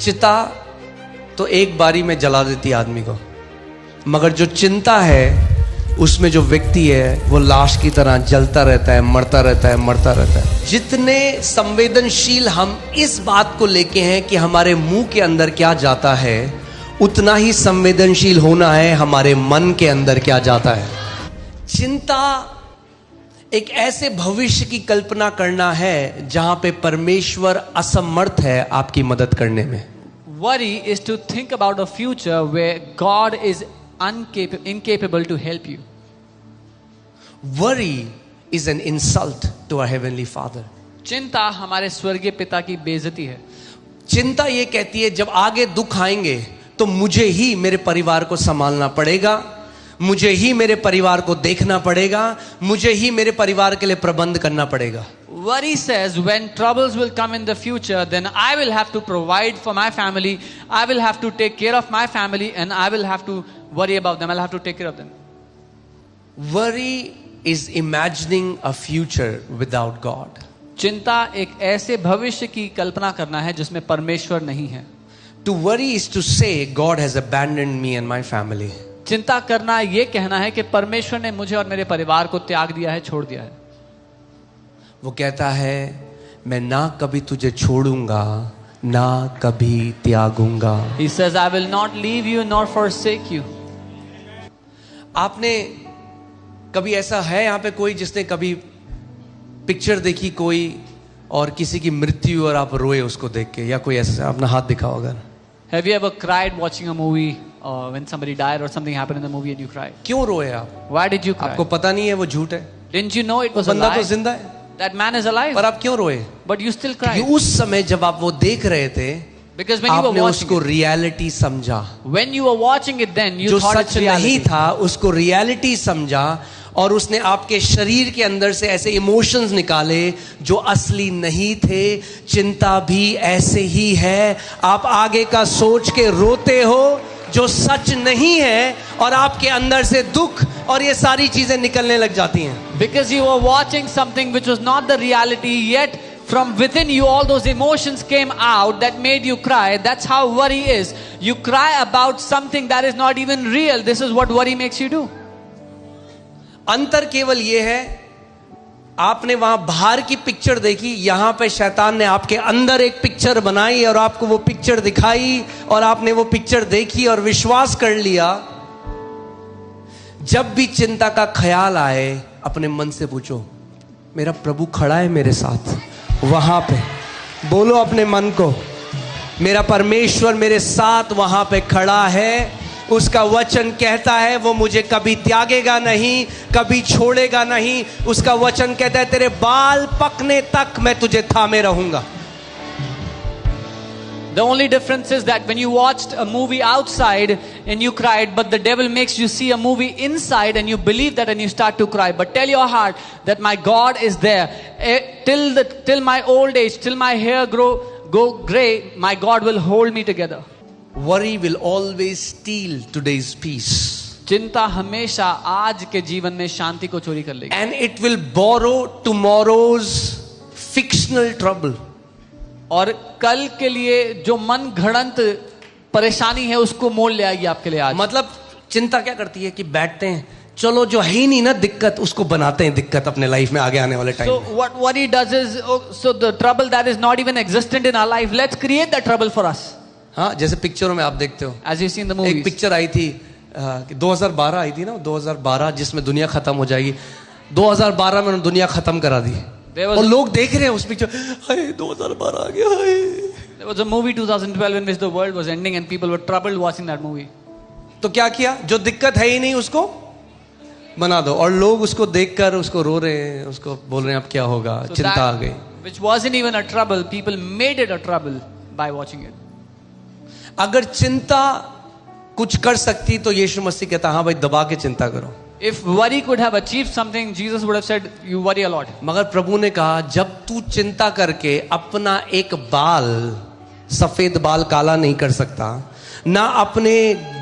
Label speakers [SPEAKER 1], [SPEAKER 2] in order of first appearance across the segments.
[SPEAKER 1] चिता तो एक बारी में जला देती है आदमी को, मगर जो चिंता है उसमें जो व्यक्ति है वो लाश की तरह जलता रहता है, मरता रहता है, मरता रहता है। जितने संवेदनशील हम इस बात को लेके हैं कि हमारे मुंह के अंदर क्या जाता है, उतना ही संवेदनशील होना है हमारे मन के अंदर क्या जाता है। चिंता एक ऐसे भविष्य की कल्पना करना है जहां पे परमेश्वर असमर्थ है आपकी मदद करने में।
[SPEAKER 2] Worry is to think about a future where God is incapable to help you.
[SPEAKER 1] Worry is an insult to our heavenly Father.
[SPEAKER 2] चिंता हमारे स्वर्गीय पिता की बेइज्जती है।
[SPEAKER 1] चिंता ये कहती है जब आगे दुख आएंगे तो मुझे ही मेरे परिवार को संभालना पड़ेगा, मुझे ही मेरे परिवार को देखना पड़ेगा, मुझे ही मेरे परिवार के लिए प्रबंध करना पड़ेगा।
[SPEAKER 2] Worry says when troubles will come in the future, then I will have to provide for my family, I will have to take care of my family, and I will have to worry about them, I'll have to take care of them.
[SPEAKER 1] Worry is imagining a future without God.
[SPEAKER 2] चिंता एक ऐसे भविष्य की कल्पना करना है जिसमें परमेश्वर नहीं है।
[SPEAKER 1] To worry is to say God has abandoned me and my family.
[SPEAKER 2] चिंता करना ये कहना है कि परमेश्वर ने मुझे और मेरे परिवार को त्याग दिया है, छोड़ दिया है।
[SPEAKER 1] वो कहता है मैं ना कभी तुझे छोड़ूंगा ना कभी त्यागूंगा।
[SPEAKER 2] He says I will not leave you nor forsake you.
[SPEAKER 1] आपने कभी ऐसा है यहाँ पे कोई जिसने कभी पिक्चर देखी कोई और किसी की मृत्यु और आप रोए उसको देख के, या कोई ऐसा अपना हाथ दिखाओ अगर।
[SPEAKER 2] Have you ever cried watching a movie when somebody died or something happened in the movie and you cried?
[SPEAKER 1] क्यों रोए आप?
[SPEAKER 2] Why did you cry?
[SPEAKER 1] आपको पता नहीं है वो झूठ है,
[SPEAKER 2] Didn't you know it was a
[SPEAKER 1] बंदा तो
[SPEAKER 2] lie?
[SPEAKER 1] जिंदा है,
[SPEAKER 2] That man is alive.
[SPEAKER 1] पर आप क्यों रोए?
[SPEAKER 2] But you still cried.
[SPEAKER 1] क्योंकि उस समय जब आप वो देख रहे थे
[SPEAKER 2] Because when you were
[SPEAKER 1] आपने
[SPEAKER 2] watching
[SPEAKER 1] उसको
[SPEAKER 2] it,
[SPEAKER 1] रियलिटी समझा।
[SPEAKER 2] when you were watching it, then you
[SPEAKER 1] जो
[SPEAKER 2] thought it's
[SPEAKER 1] सच नहीं
[SPEAKER 2] reality.
[SPEAKER 1] था उसको रियलिटी समझा और उसने आपके शरीर के अंदर से ऐसे इमोशंस निकाले जो असली नहीं थे। चिंता भी ऐसे ही है, आप आगे का सोच के रोते हो जो सच नहीं है और आपके अंदर से दुख और ये सारी चीजें निकलने लग जाती हैं।
[SPEAKER 2] Because you were watching something which was not the reality, yet from within you all those emotions came out that made you cry. That's how worry is. You cry about something that is not even real. This is what worry makes you do.
[SPEAKER 1] अंतर केवल ये है, आपने वहां बाहर की picture देखी, यहां पे शैतान ने आपके अंदर एक पिक्चर बनाई और आपको वो पिक्चर दिखाई और आपने वो पिक्चर देखी और विश्वास कर लिया। जब भी चिंता का ख्याल आए अपने मन से पूछो मेरा प्रभु खड़ा है मेरे साथ, वहां पे बोलो अपने मन को मेरा परमेश्वर मेरे साथ वहां पे खड़ा है। उसका वचन कहता है वो मुझे कभी त्यागेगा नहीं, कभी छोड़ेगा नहीं। उसका वचन कहता है तेरे बाल पकने तक मैं तुझे थामे रहूंगा।
[SPEAKER 2] The only difference is that when you watched a movie outside and you cried, but the devil makes you see a movie inside and you believe that and you start to cry. But tell your heart that my God is there. Till my old age, till my hair go gray, my God will hold me together.
[SPEAKER 1] Worry will always steal today's peace.
[SPEAKER 2] चिंता हमेशा आज के जीवन में शांति को चोरी कर लेगी।
[SPEAKER 1] And it will borrow tomorrow's fictional trouble.
[SPEAKER 2] और कल के लिए जो मन घड़ंत परेशानी है उसको मोल ले आएगी आपके लिए आज।
[SPEAKER 1] मतलब चिंता क्या करती है कि बैठते हैं, चलो जो है ही नहीं ना दिक्कत उसको बनाते हैं दिक्कत अपने लाइफ में आगे आने वाले time.
[SPEAKER 2] So what worry does is, so the trouble that is not even existent in our life, let's create that trouble for us.
[SPEAKER 1] हाँ, जैसे पिक्चरों में आप देखते हो,
[SPEAKER 2] As you see in the movies.
[SPEAKER 1] एक पिक्चर आई थी 2012 आई थी ना, 2012 जिसमें दुनिया खत्म हो जाएगी। 2012 में उन्होंने दुनिया खत्म करा दी और लोग देख रहे हैं उस पिक्चर, हाय 2012 आ गया हाय।
[SPEAKER 2] There was a movie 2012 in which the world was ending and people were troubled watching that movie.
[SPEAKER 1] तो क्या किया, जो दिक्कत है ही नहीं उसको बना दो और लोग उसको देखकर उसको रो रहे हैं, उसको बोल रहे हैं अब क्या होगा,
[SPEAKER 2] So
[SPEAKER 1] चिंता आ गई।
[SPEAKER 2] which wasn't even a trouble, people made it a trouble by watching it.
[SPEAKER 1] अगर चिंता कुछ कर सकती तो यीशु मसीह कहता हाँ भाई दबा के चिंता करो।
[SPEAKER 2] If worry could have achieved something, Jesus would have said, you worry a lot.
[SPEAKER 1] मगर प्रभु ने कहा जब तू चिंता करके अपना एक बाल, सफेद बाल काला नहीं कर सकता, ना अपने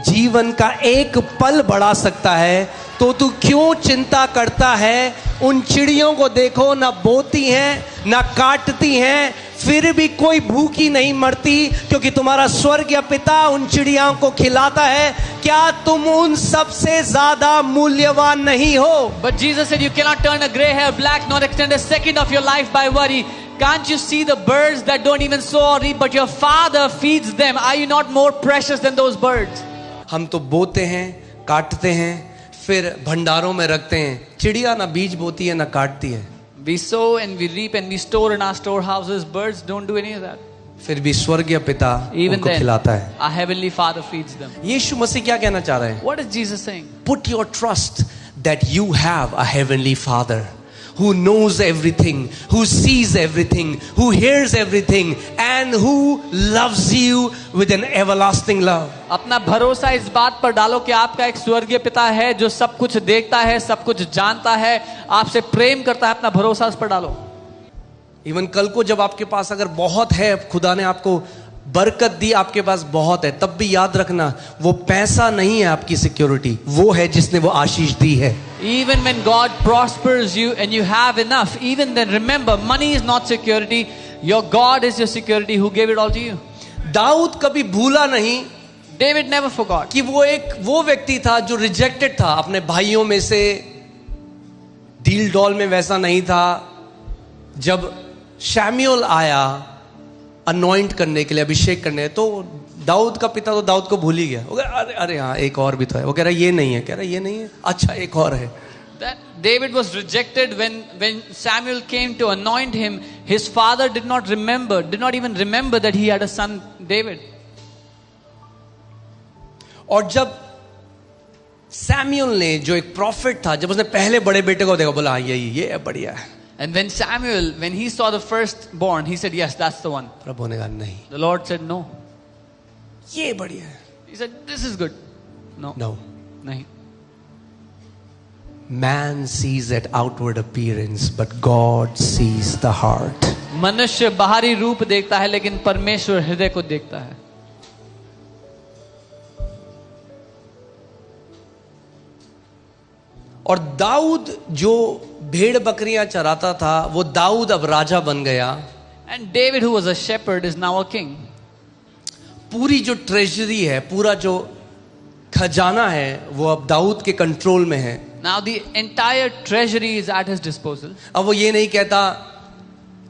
[SPEAKER 1] जीवन का एक पल बढ़ा सकता है, तो तू क्यों चिंता करता है। उन चिड़ियों को देखो, ना बोती हैं ना काटती हैं, फिर भी कोई भूखी नहीं मरती, क्योंकि तुम्हारा स्वर्गीय पिता उन चिड़ियाओं को खिलाता है। क्या तुम उन सबसे ज्यादा मूल्यवान नहीं हो?
[SPEAKER 2] But Jesus said, you cannot turn a gray hair black nor extend a second of your life by worry. Can't you see the birds that don't even sow or reap, but your Father feeds them? Are you not more precious than those birds?
[SPEAKER 1] हम तो बोते हैं, काटते हैं, फिर भंडारों में रखते हैं। चिड़िया ना बीज बोती है ना काटती है।
[SPEAKER 2] We sow and we reap and we store in our storehouses. Birds don't do any of that.
[SPEAKER 1] फिर भी स्वर्गीय पिता
[SPEAKER 2] Even
[SPEAKER 1] उनको
[SPEAKER 2] then,
[SPEAKER 1] खिलाता है।
[SPEAKER 2] our heavenly Father feeds them.
[SPEAKER 1] यीशु मसीह क्या कहना चाह रहे हैं?
[SPEAKER 2] What is Jesus saying?
[SPEAKER 1] Put your trust that you have a heavenly Father who knows everything, who sees everything, who hears everything, and who loves you with an everlasting love.
[SPEAKER 2] अपना भरोसा इस बात पर डालो कि आपका एक स्वर्गीय पिता है जो सब कुछ देखता है, सब कुछ जानता है, आपसे प्रेम करता है। अपना भरोसा उस पर डालो।
[SPEAKER 1] इवन कल को जब आपके पास अगर बहुत है, खुदा ने आपको बरकत दी, आपके पास बहुत है, तब भी याद रखना वो पैसा नहीं है आपकी सिक्योरिटी, वो है जिसने वो आशीष दी है।
[SPEAKER 2] Even when God prospers you and you have enough, even then remember, money is not security. Your God is your security who gave it all to you.
[SPEAKER 1] Dawood कभी भूला नहीं
[SPEAKER 2] David never forgot
[SPEAKER 1] कि वो व्यक्ति था जो रिजेक्टेड था अपने भाइयों में से। डील डॉल में वैसा नहीं था। जब शैम्यूएल आया अनॉइंट करने के लिए, अभिषेक करने, तो दाऊद का पिता तो दाऊद को भूल ही गया। वो कह रहा, अरे हाँ एक और भी तो है। वो कह रहा ये नहीं है, कह रहा ये नहीं है, अच्छा एक और है।
[SPEAKER 2] that David was rejected when Samuel came to anoint him. His father did not even remember that he had a son David.
[SPEAKER 1] और जब सैमुएल ने, जो एक प्रॉफिट था, जब उसने पहले बड़े बेटे को देखा, बोला ये बढ़िया है।
[SPEAKER 2] And when Samuel, when he saw the firstborn, he said, yes, that's the one.
[SPEAKER 1] प्रभु ने कहा नहीं,
[SPEAKER 2] The Lord said, no.
[SPEAKER 1] ये बढ़िया है।
[SPEAKER 2] He said, this is good. No.
[SPEAKER 1] No.
[SPEAKER 2] Nahi.
[SPEAKER 1] Man sees at outward appearance, but God sees the heart.
[SPEAKER 2] मनुष्य बाहरी रूप देखता है, लेकिन परमेश्वर हृदय को देखता है।
[SPEAKER 1] और दाऊद जो भेड़ बकरियां चराता था, वो दाऊद अब राजा बन गया।
[SPEAKER 2] And David, who was a shepherd, is now a king.
[SPEAKER 1] पूरी जो ट्रेजरी है, पूरा जो खजाना है, वो अब दाऊद के कंट्रोल में है।
[SPEAKER 2] Now the entire treasury is at his disposal.
[SPEAKER 1] अब वो ये नहीं कहता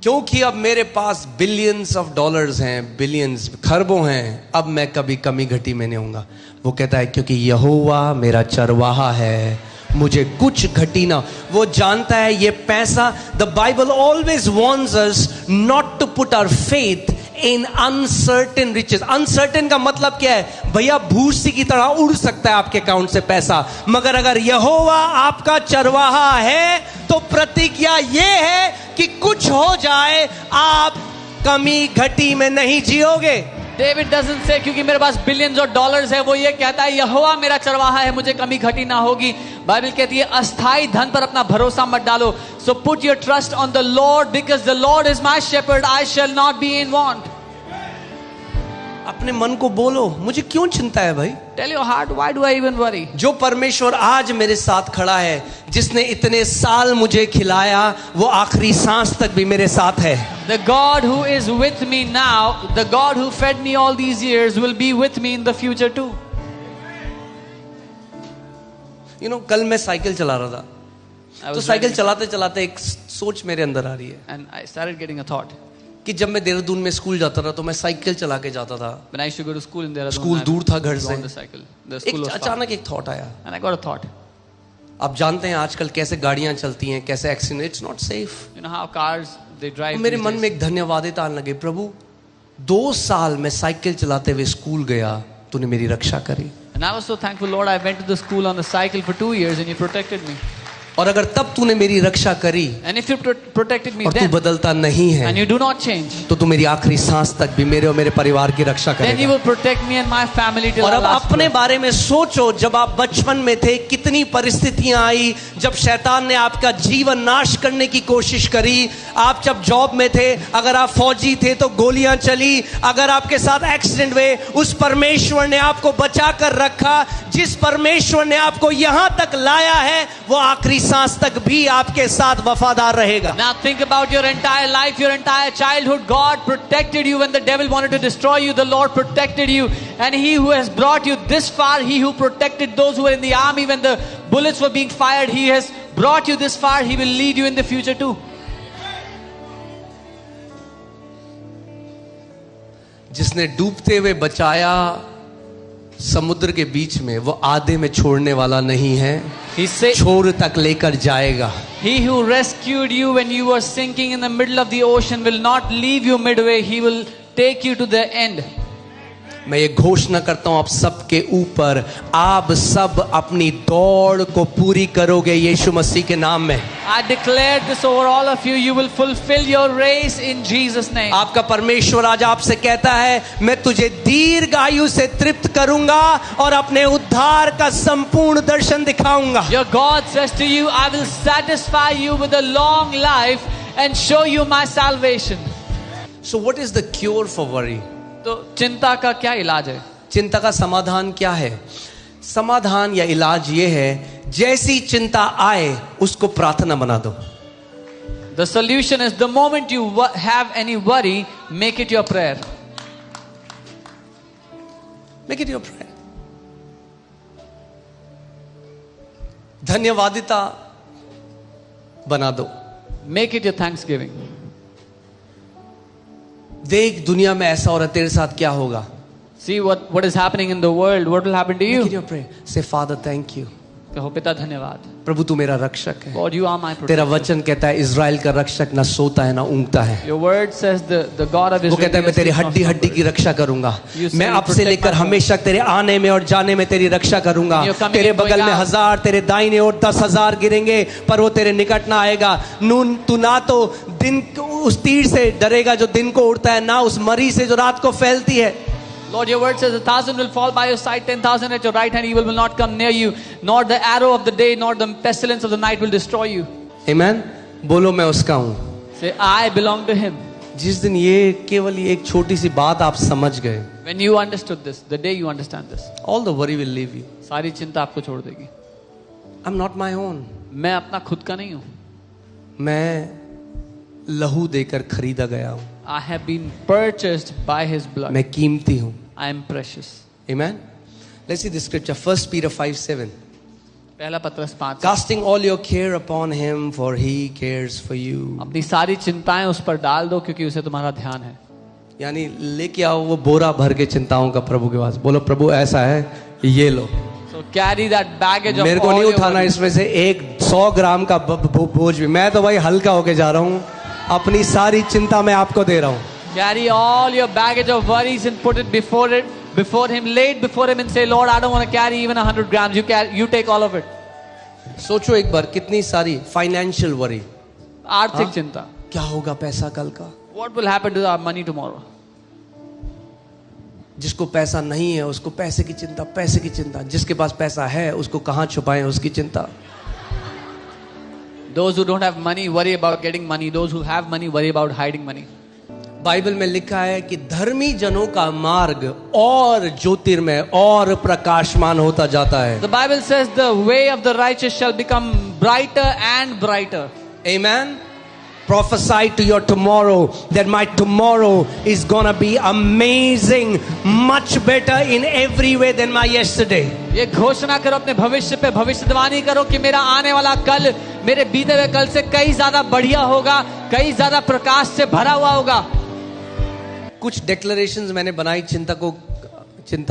[SPEAKER 1] क्योंकि अब मेरे पास बिलियंस ऑफ डॉलर्स हैं, बिलियंस खरबों हैं, अब मैं कभी कमी घटी में नहीं होऊंगा। वो कहता है क्योंकि यहोवा मेरा चरवाहा है, मुझे कुछ घटी ना। वो जानता है ये पैसा, the Bible always warns us not to put our faith in uncertain riches. Uncertain का मतलब क्या है? भैया भूसी की तरह उड़ सकता है आपके अकाउंट से पैसा, मगर अगर यहोवा आपका चरवाहा है तो प्रतिज्ञा ये है कि कुछ हो जाए आप कमी घटी में नहीं जियोगे।
[SPEAKER 2] David doesn't say क्योंकि मेरे पास बिलियंस और डॉलर्स है, वो ये कहता है यहोवा मेरा चरवाहा है, मुझे कमी घटी ना होगी। बाइबल कहती है अस्थाई धन पर अपना भरोसा मत डालो। So put your trust on the Lord because the Lord is my shepherd, I shall not be in want.
[SPEAKER 1] अपने मन को बोलो, मुझे क्यों चिंता है भाई?
[SPEAKER 2] Tell your heart, why do I even worry?
[SPEAKER 1] जो परमेश्वर आज मेरे साथ खड़ा है, जिसने इतने साल मुझे खिलाया, वो आखिरी सांस तक भी मेरे साथ है।
[SPEAKER 2] The God who is with me now, the God who fed me all these years will be with me in the future too.
[SPEAKER 1] You know, कल मैं साइकिल चला रहा था, तो साइकिल चलाते चलाते एक सोच मेरे अंदर आ रही है।
[SPEAKER 2] And I started getting a thought.
[SPEAKER 1] कि जब मैं देहरादून में स्कूल जाता था तो मैं साइकिल चला के जाता था।
[SPEAKER 2] When I used to go to school in Dehradun,
[SPEAKER 1] school दूर था घर से।
[SPEAKER 2] on the cycle. The school was far.
[SPEAKER 1] अचानक एक थॉट आया।
[SPEAKER 2] And I got a thought.
[SPEAKER 1] आप जानते हैं आजकल कैसे गाड़ियां चलती हैं, कैसे accident, it's not safe.
[SPEAKER 2] You know how cars they drive.
[SPEAKER 1] मेरे
[SPEAKER 2] these
[SPEAKER 1] मन
[SPEAKER 2] days.
[SPEAKER 1] में एक धन्यवादिता आने लगे, प्रभु 2 साल मैं साइकिल चलाते हुए स्कूल गया, तूने मेरी रक्षा करी।
[SPEAKER 2] And I was so thankful, Lord, I went to the school on the cycle for 2 years and you protected me.
[SPEAKER 1] और अगर तब तूने मेरी रक्षा करी
[SPEAKER 2] And if you protected me
[SPEAKER 1] और तू
[SPEAKER 2] then,
[SPEAKER 1] बदलता नहीं है,
[SPEAKER 2] and you do not change,
[SPEAKER 1] तो तू मेरी आखिरी सांस तक भी मेरे और मेरे परिवार की रक्षा
[SPEAKER 2] then you
[SPEAKER 1] करेगा।
[SPEAKER 2] will protect me and my family till
[SPEAKER 1] और
[SPEAKER 2] the
[SPEAKER 1] अब
[SPEAKER 2] last
[SPEAKER 1] अपने
[SPEAKER 2] breath.
[SPEAKER 1] बारे में सोचो, जब आप बचपन में थे कितनी परिस्थितियां आई, जब शैतान ने आपका जीवन नाश करने की कोशिश करी। आप जब जॉब में थे, अगर आप फौजी थे तो गोलियां चली, अगर आपके साथ एक्सीडेंट हुए, उस परमेश्वर ने आपको बचा कर रखा। जिस परमेश्वर ने आपको यहां तक लाया है वो आखिरी सांस तक भी आपके साथ वफादार रहेगा.
[SPEAKER 2] Now think about your entire life, your entire childhood. God protected you when the devil wanted to destroy you. The Lord protected you. And He who has brought you this far, He who protected those who were in the army when the bullets were being fired, He has brought you this far. He will lead you in the future too.
[SPEAKER 1] जिसने डूबते हुए बचाया समुद्र के बीच में, वो आधे में छोड़ने वाला नहीं है,
[SPEAKER 2] He said,
[SPEAKER 1] छोर तक लेकर जाएगा.
[SPEAKER 2] He who rescued you when you were sinking in the middle of the ocean will not leave you midway. He will take you to the end.
[SPEAKER 1] मैं ये घोषणा करता हूं आप सबके ऊपर, आप सब अपनी दौड़ को पूरी करोगे यीशु मसीह के नाम में.
[SPEAKER 2] I declare this over all of you. You will fulfill your race in Jesus' name.
[SPEAKER 1] आपका परमेश्वर आज आपसे कहता है, मैं तुझे दीर्घ आयु से तृप्त करूंगा और अपने उद्धार का संपूर्ण दर्शन दिखाऊंगा.
[SPEAKER 2] Your God says to you, I will satisfy you with a long life and show you my salvation.
[SPEAKER 1] So what is the cure for worry?
[SPEAKER 2] तो चिंता का क्या इलाज है?
[SPEAKER 1] चिंता का समाधान क्या है? समाधान या इलाज ये है, जैसी चिंता आए उसको प्रार्थना बना दो.
[SPEAKER 2] The solution is the moment you have any worry, make it your prayer.
[SPEAKER 1] Make it your prayer. धन्यवादिता बना दो.
[SPEAKER 2] Make it your thanksgiving.
[SPEAKER 1] देख दुनिया में ऐसा हो रहा है, तेरे साथ क्या होगा?
[SPEAKER 2] See what is happening in the world. What will happen to
[SPEAKER 1] Make it
[SPEAKER 2] you?
[SPEAKER 1] your prayer. Say, Father, thank you.
[SPEAKER 2] कहो पिता धन्यवाद.
[SPEAKER 1] प्रभु तू मेरा रक्षक है.
[SPEAKER 2] God, you are my
[SPEAKER 1] तेरा
[SPEAKER 2] protector.
[SPEAKER 1] वचन कहता है इज़राइल का रक्षक ना सोता है ना ऊँगता है.
[SPEAKER 2] Your word says the God of
[SPEAKER 1] वो कहता है मैं तेरी
[SPEAKER 2] Israel.
[SPEAKER 1] हड्डी हड्डी की रक्षा करूंगा.
[SPEAKER 2] You say
[SPEAKER 1] मैं अब से
[SPEAKER 2] protect
[SPEAKER 1] लेकर
[SPEAKER 2] my bones.
[SPEAKER 1] हमेशा तेरे आने में और जाने में तेरी रक्षा करूंगा.
[SPEAKER 2] You're coming
[SPEAKER 1] तेरे
[SPEAKER 2] and going
[SPEAKER 1] बगल में
[SPEAKER 2] out.
[SPEAKER 1] 1000 तेरे दाहिने ओर 10,000 गिरेंगे पर वो तेरे निकट ना आएगा. नून तू ना तो दिन उस तीर से डरेगा जो दिन को उड़ता है, ना उस मरी से जो रात को फैलती है.
[SPEAKER 2] Lord, your word says 1,000 will fall by your side, 10,000 at your right hand, evil will not come near you, nor the arrow of the day, nor the pestilence of the night will destroy you.
[SPEAKER 1] Amen. बोलो मैं उसका हूं.
[SPEAKER 2] Say, I belong to Him.
[SPEAKER 1] जिस दिन ये केवल ये एक छोटी सी बात आप समझ गए,
[SPEAKER 2] When you understood this, the day you understand this,
[SPEAKER 1] all the worry will leave you.
[SPEAKER 2] सारी चिंता आपको छोड़ देगी.
[SPEAKER 1] I'm not my own.
[SPEAKER 2] मैं अपना खुद का नहीं हूँ.
[SPEAKER 1] मैं लहू देकर खरीदा गया हूं.
[SPEAKER 2] I have been purchased by His blood.
[SPEAKER 1] मैं कीमती हूं.
[SPEAKER 2] I am precious.
[SPEAKER 1] Amen. Let's see the scripture. 1 Peter 5:7.
[SPEAKER 2] पहला पत्रस 5.
[SPEAKER 1] Casting all your care upon him, for he cares for you.
[SPEAKER 2] अपनी सारी चिंताएं उस पर डाल दो क्योंकि उसे तुम्हारा ध्यान है.
[SPEAKER 1] यानी लेके आओ वो बोरा भर के चिंताओं का प्रभु के पास. बोलो प्रभु ऐसा है, ये लो.
[SPEAKER 2] So carry that baggage of
[SPEAKER 1] मेरे को
[SPEAKER 2] all
[SPEAKER 1] नहीं
[SPEAKER 2] your
[SPEAKER 1] उठाना
[SPEAKER 2] worries.
[SPEAKER 1] इसमें से 100 ग्राम का बोझ भी. मैं तो भाई हल्का होके जा रहा हूँ. अपनी सारी चिंता मैं आपको दे रहा हूँ.
[SPEAKER 2] Carry all your baggage of worries and put it before Him, lay it before Him and say, Lord, I don't want to carry even 100 grams. You take all of it.
[SPEAKER 1] सोचो एक बार कितनी सारी फाइनेंशियल वरी.
[SPEAKER 2] आर्थिक चिंता.
[SPEAKER 1] क्या होगा पैसा कल का?
[SPEAKER 2] What will happen to our money tomorrow?
[SPEAKER 1] जिसको पैसा नहीं है उसको पैसे की चिंता, पैसे की चिंता. जिसके पास पैसा है उसको कहाँ छुपाएं उसकी चिंता.
[SPEAKER 2] Those who don't have money worry about getting money. Those who have money worry about hiding money.
[SPEAKER 1] Bible में लिखा है कि धर्मी जनों का मार्ग और ज्योतिर्मय और प्रकाशमान होता जाता है.
[SPEAKER 2] The Bible says the way of the righteous shall become brighter and brighter.
[SPEAKER 1] Amen. Prophesy to your tomorrow that my tomorrow is gonna be amazing, much better in every way than my yesterday.
[SPEAKER 2] ये घोषणा करो अपने भविष्य पे, भविष्यवाणी करो कि मेरा आने वाला कल मेरे बीते हुए कल से कई ज्यादा बढ़िया होगा, कई ज्यादा प्रकाश से भरा हुआ होगा.
[SPEAKER 1] कुछ डिक्लेरेशंस मैंने बनाई चिंता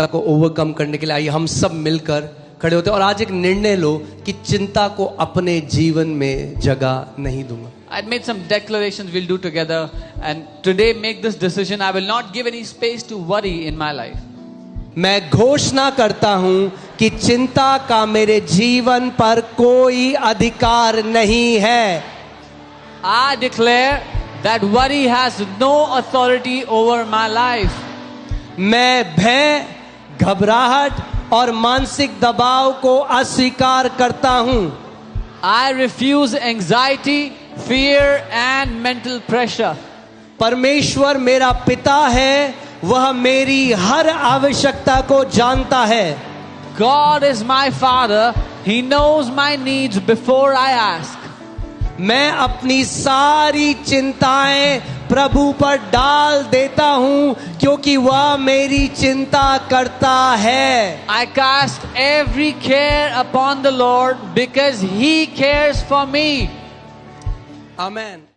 [SPEAKER 1] को ओवरकम करने के लिए. आइए हम सब मिलकर खड़े होते हैं और आज एक निर्णय लो कि चिंता को अपने जीवन में जगह नहीं दूंगा.
[SPEAKER 2] I made some declarations we'll do together, and today make this decision. I will not give any space to worry in my life.
[SPEAKER 1] मैं घोषणा करता हूं कि चिंता का मेरे जीवन पर कोई अधिकार नहीं है.
[SPEAKER 2] I declare that worry has no authority over my life.
[SPEAKER 1] मैं भय, घबराहट और मानसिक दबाव को अस्वीकार करता हूं.
[SPEAKER 2] I refuse anxiety, fear and mental pressure.
[SPEAKER 1] परमेश्वर मेरा पिता है, वह मेरी हर आवश्यकता को जानता है.
[SPEAKER 2] God is my Father. He knows my needs before I ask.
[SPEAKER 1] मैं अपनी सारी चिंताएं प्रभु पर डाल देता हूं क्योंकि वह मेरी चिंता करता है.
[SPEAKER 2] I cast every care upon the Lord because He cares for me.
[SPEAKER 1] Amen.